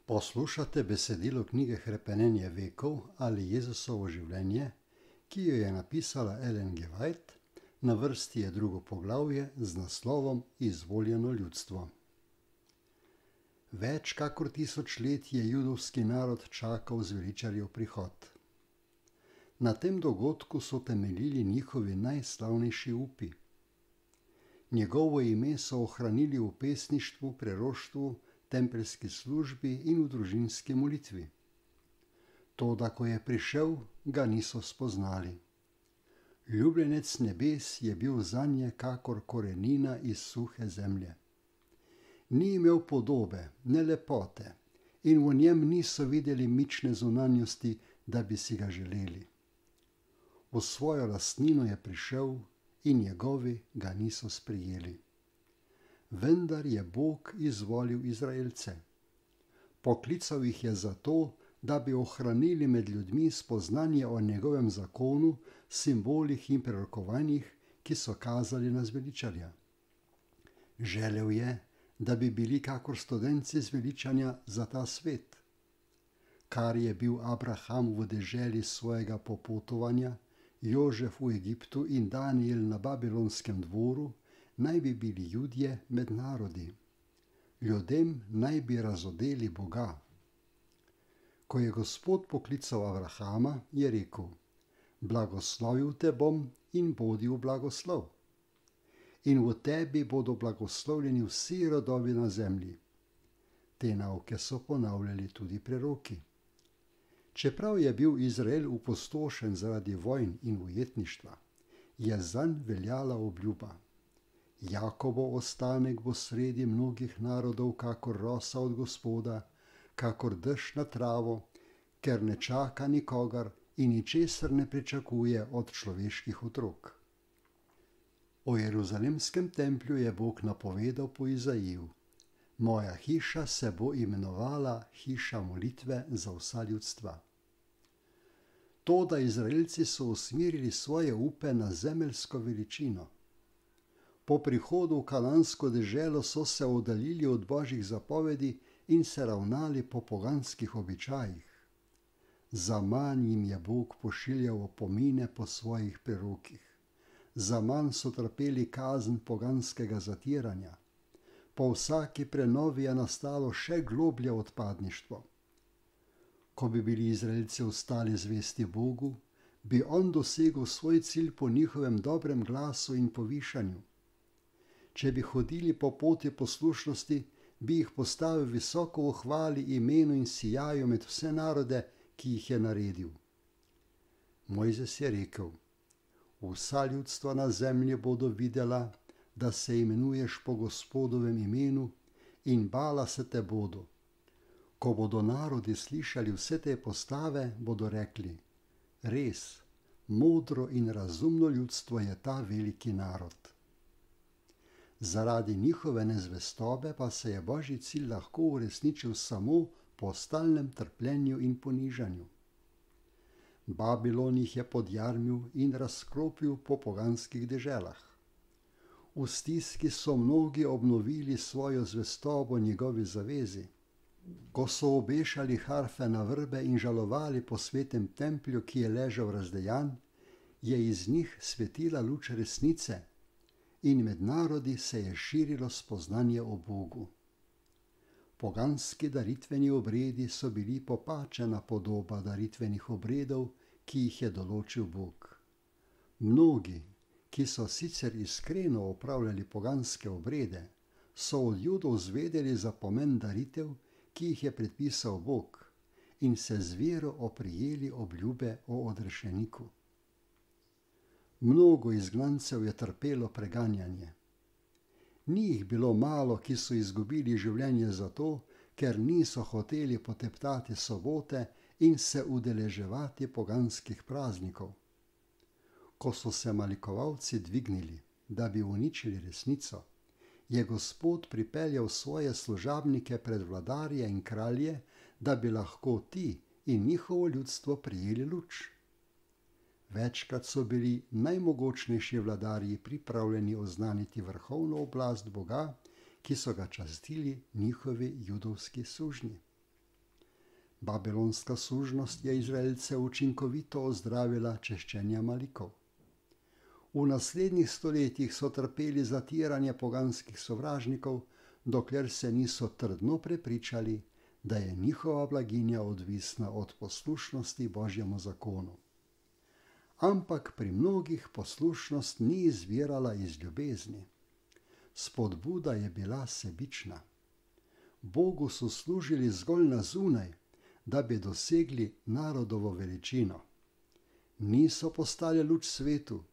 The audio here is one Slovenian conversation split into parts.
Poslušate besedilo knjige Hrepenenje vekov ali Jezusovo življenje, ki jo je napisala Ellen G. White. Na vrsti je drugo poglavje z naslovom Izvoljeno ljudstvo. Več kakor 1000 let je judovski narod čakal zveličarjev prihod. Na tem dogodku so temeljili njihovi najslavnejši upi. Njegovo ime so ohranili v pesništvu, preroštvu, tempeljski službi in v družinski molitvi. Toda, ko je prišel, ga niso spoznali. Ljubljenec nebes je bil zanje kakor korenina iz suhe zemlje. Ni imel podobe, ne lepote, in v njem niso videli mične zunanjosti, da bi si ga želeli. V svojo lastnino je prišel in njegovi ga niso sprejeli. Vendar je Bog izvolil Izraelce. Poklical jih je zato, da bi ohranili med ljudmi spoznanje o njegovem zakonu, simbolih in prerokovanjih, ki so kazali na zveličarja. Želel je, da bi bili kakor studenci zveličanja za ta svet. Kar je bil Abraham v deželi svojega popotovanja, Jožef v Egiptu in Danijel na babilonskem dvoru, naj bi bili Judje med narodi. Ljudem naj bi razodeli Boga. Ko je Gospod poklical Abrahama, je rekel: blagoslovil te bom in bodi v blagoslov. In v tebi bodo blagoslovljeni vsi rodovi na zemlji. Te nauke so ponavljali tudi preroki. Čeprav je bil Izrael opustošen zaradi vojn in ujetništva, je zanj veljala obljuba. Jakobov ostanek bo sredi mnogih narodov kakor rosa od Gospoda, kakor dež na travo, ker ne čaka nikogar in ničesar ne pričakuje od človeških otrok. O Jeruzalemskem templju je Bog napovedal po Izaiju: moja hiša se bo imenovala hiša molitve za vsa ljudstva. Toda Izraelci so usmerili svoje upe na zemeljsko veličino. Po prihodu v kanansko deželo so se oddaljili od božjih zapovedi in se ravnali po poganskih običajih. Zaman jim je Bog pošiljal opomine po svojih prerokih. Zaman so trpeli kazen poganskega zatiranja. Po vsaki prenovi je nastalo še globlje odpadništvo. Ko bi bili Izraelci ostali zvesti Bogu, bi on dosegel svoj cilj po njihovem dobrem glasu in povišanju. Če bi hodili po poti poslušnosti, bi jih postavil visoko v hvali, imenu in sijaju med vse narode, ki jih je naredil. Mojzes je rekel: vsa ljudstva na zemlji bodo videla, da se imenuješ po Gospodovem imenu, in bala se te bodo. Ko bodo narodi slišali vse te postave, bodo rekli: res, modro in razumno ljudstvo je ta veliki narod. Zaradi njihove nezvestobe pa se je božji cilj lahko uresničil samo po stalnem trpljenju in ponižanju. Babilon jih je podjarmil in razkropil po poganskih deželah. V stiski so mnogi obnovili svojo zvestobo njegovi zavezi. Ko so obešali harfe na vrbe in žalovali po svetem templju, ki je ležal razdejan, je iz njih svetila luč resnice in med narodi se je širilo spoznanje o Bogu. Poganski daritveni obredi so bili popačena podoba daritvenih obredov, ki jih je določil Bog. Mnogi, ki so sicer iskreno opravljali poganske obrede, so od Judov zvedeli za pomen daritev, ki jih je predpisal Bog, in se z vero oprijeli obljube o odrešeniku. Mnogo izgnancev je trpelo preganjanje. Ni jih bilo malo, ki so izgubili življenje zato, ker niso hoteli poteptati sobote in se udeleževati poganskih praznikov. Ko so se malikovalci dvignili, da bi uničili resnico, je Gospod pripeljal svoje služabnike pred vladarje in kralje, da bi lahko ti in njihovo ljudstvo prijeli luč. Večkrat so bili najmogočnejši vladarji pripravljeni oznaniti vrhovno oblast Boga, ki so ga častili njihovi judovski sužnji. Babilonska sužnost je Izraelce učinkovito ozdravila češčenja Malikov. V naslednjih stoletjih so trpeli zatiranje poganskih sovražnikov, dokler se niso trdno prepričali, da je njihova blaginja odvisna od poslušnosti Božjemu zakonu. Ampak pri mnogih poslušnost ni izvirala iz ljubezni. Spodbuda je bila sebična. Bogu so služili zgolj na zunaj, da bi dosegli narodovo veličino. Niso postali luč svetu,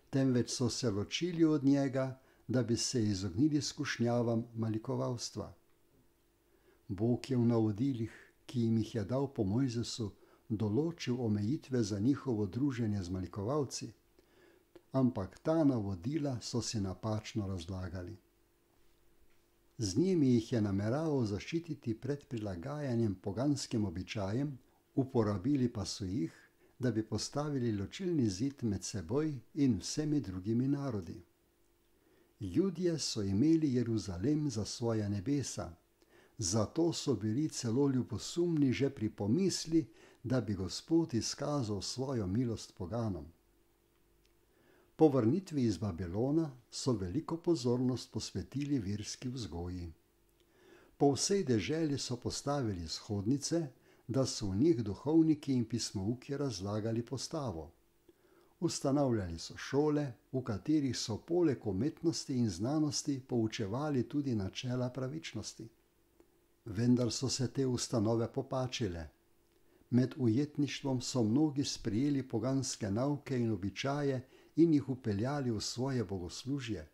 temveč so se ločili od njega, da bi se izognili skušnjavam malikovalstva. Bog je v navodilih, ki jim jih je dal po Mojzesu, določil omejitve za njihovo druženje z malikovalci, ampak ta navodila so si napačno razlagali. Z njimi jih je nameraval zaščititi pred prilagajanjem poganskim običajem, uporabili pa so jih, da bi postavili ločilni zid med seboj in vsemi drugimi narodi. Judje so imeli Jeruzalem za svoja nebesa, zato so bili celo ljubosumni že pri pomisli, da bi Gospod izkazal svojo milost poganom. Po vrnitvi iz Babilona so veliko pozornost posvetili verski vzgoji. Po vsej deželi so postavili shodnice, da so v njih duhovniki in pismouki razlagali postavo. Ustanavljali so šole, v katerih so poleg umetnosti in znanosti poučevali tudi načela pravičnosti. Vendar so se te ustanove popačile. Med ujetništvom so mnogi sprejeli poganske nauke in običaje in jih upeljali v svoje bogoslužje.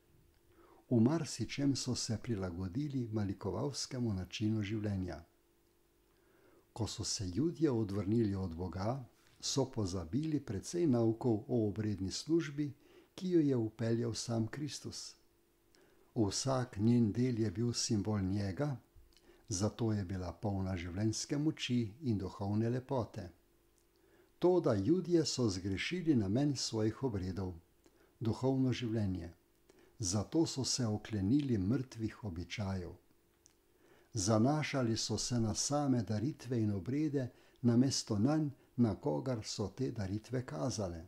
V marsičem so se prilagodili malikovalskemu načinu življenja. Ko so se Judje odvrnili od Boga, so pozabili precej naukov o obredni službi, ki jo je upeljal sam Kristus. Vsak njen del je bil simbol njega, zato je bila polna življenjske moči in duhovne lepote. Toda Judje so zgrešili namen svojih obredov, duhovno življenje. Zato so se oklenili mrtvih običajev. Zanašali so se na same daritve in obrede, namesto nanj, na kogar so te daritve kazale.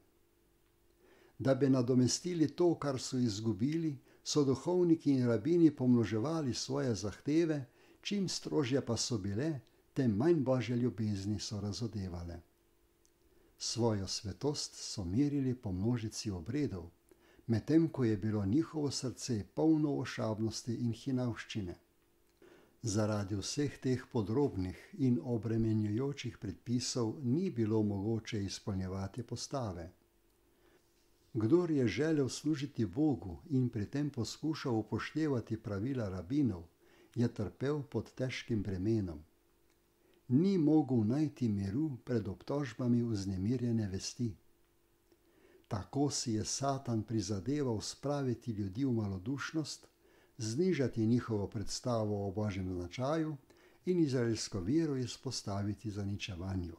Da bi nadomestili to, kar so izgubili, so duhovniki in rabini pomnoževali svoje zahteve, čim strožje pa so bile, tem manj Božje ljubezni so razodevale. Svojo svetost so merili po množici obredov, medtem ko je bilo njihovo srce polno ošabnosti in hinavščine. Zaradi vseh teh podrobnih in obremenjujočih predpisov ni bilo mogoče izpolnjevati postave. Kdor je želel služiti Bogu in pri tem poskušal upoštevati pravila rabinov, je trpel pod težkim bremenom. Ni mogel najti miru pred obtožbami vznemirjene vesti. Tako si je Satan prizadeval spraviti ljudi v malodušnost, znižati njihovo predstavo o Božjem značaju in izraelsko vero izpostaviti zaničevanju.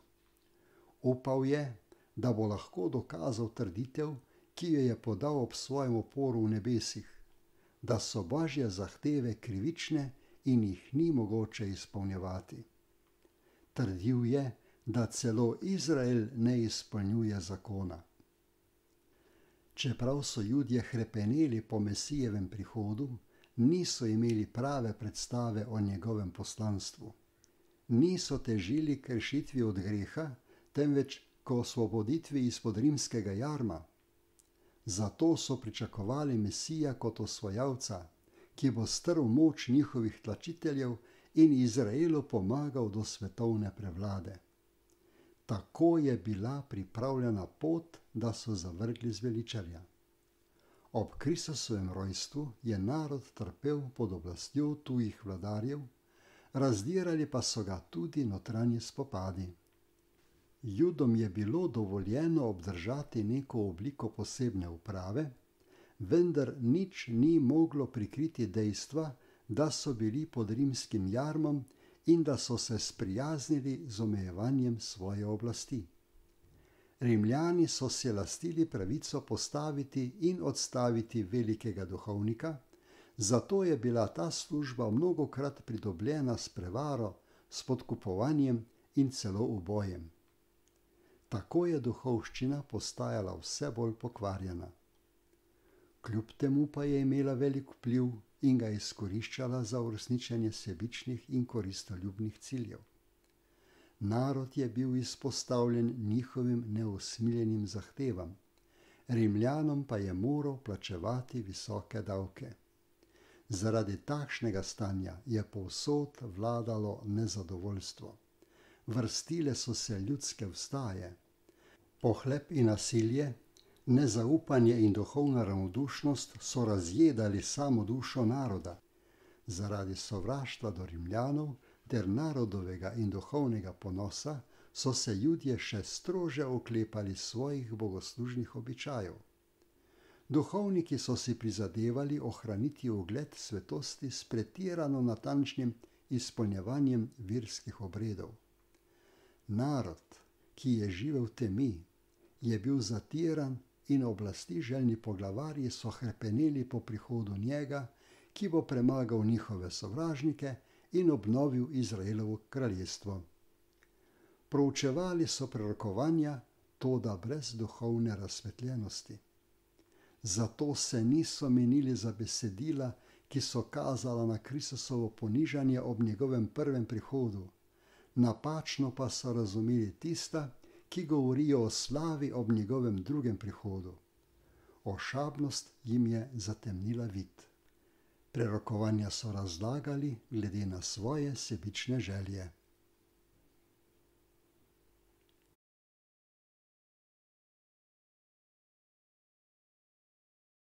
Upal je, da bo lahko dokazal trditev, ki jo je podal ob svojem oporu v nebesih, da so Božje zahteve krivične in jih ni mogoče izpolnjevati. Trdil je, da celo Izrael ne izpolnjuje zakona. Čeprav so Judje hrepeneli po Mesijevem prihodu, niso imeli prave predstave o njegovem poslanstvu. Niso težili k rešitvi od greha, temveč k osvoboditvi izpod rimskega jarma. Zato so pričakovali Mesija kot osvajalca, ki bo strl moč njihovih tlačiteljev in Izraelu pomagal do svetovne prevlade. Tako je bila pripravljena pot, da so zavrgli zveličarja. Ob Kristusovem rojstvu je narod trpel pod oblastjo tujih vladarjev, razdirali pa so ga tudi notranji spopadi. Judom je bilo dovoljeno obdržati neko obliko posebne uprave, vendar nič ni moglo prikriti dejstva, da so bili pod rimskim jarmom in da so se sprijaznili z omejevanjem svoje oblasti. Rimljani so se lastili pravico postaviti in odstaviti velikega duhovnika, zato je bila ta služba mnogokrat pridobljena s prevaro, s podkupovanjem in celo ubojem. Tako je duhovščina postajala vse bolj pokvarjena. Kljub temu pa je imela velik vpliv in ga izkoriščala za uresničenje sebičnih in koristoljubnih ciljev. Narod je bil izpostavljen njihovim neusmiljenim zahtevam, Rimljanom pa je moral plačevati visoke davke. Zaradi takšnega stanja je povsod vladalo nezadovoljstvo. Vrstile so se ljudske vstaje. Pohlep in nasilje, nezaupanje in duhovna ravnodušnost so razjedali samo dušo naroda. Zaradi sovraštva do Rimljanov ter narodovega in duhovnega ponosa so se Judje še strože oklepali svojih bogoslužnih običajev. Duhovniki so si prizadevali ohraniti ugled svetosti s pretirano natančnim izpolnjevanjem verskih obredov. Narod, ki je živel v temi, je bil zatiran in oblasti željni poglavarji so hrepeneli po prihodu njega, ki bo premagal njihove sovražnike in obnovil Izraelovo kraljestvo. Proučevali so prerokovanja, toda brez duhovne razsvetljenosti. Zato se niso menili za besedila, ki so kazala na Kristusovo ponižanje ob njegovem prvem prihodu. Napačno pa so razumeli tista, ki govorijo o slavi ob njegovem drugem prihodu. Ošabnost jim je zatemnila vid. Prerokovanja so razlagali glede na svoje sebične želje.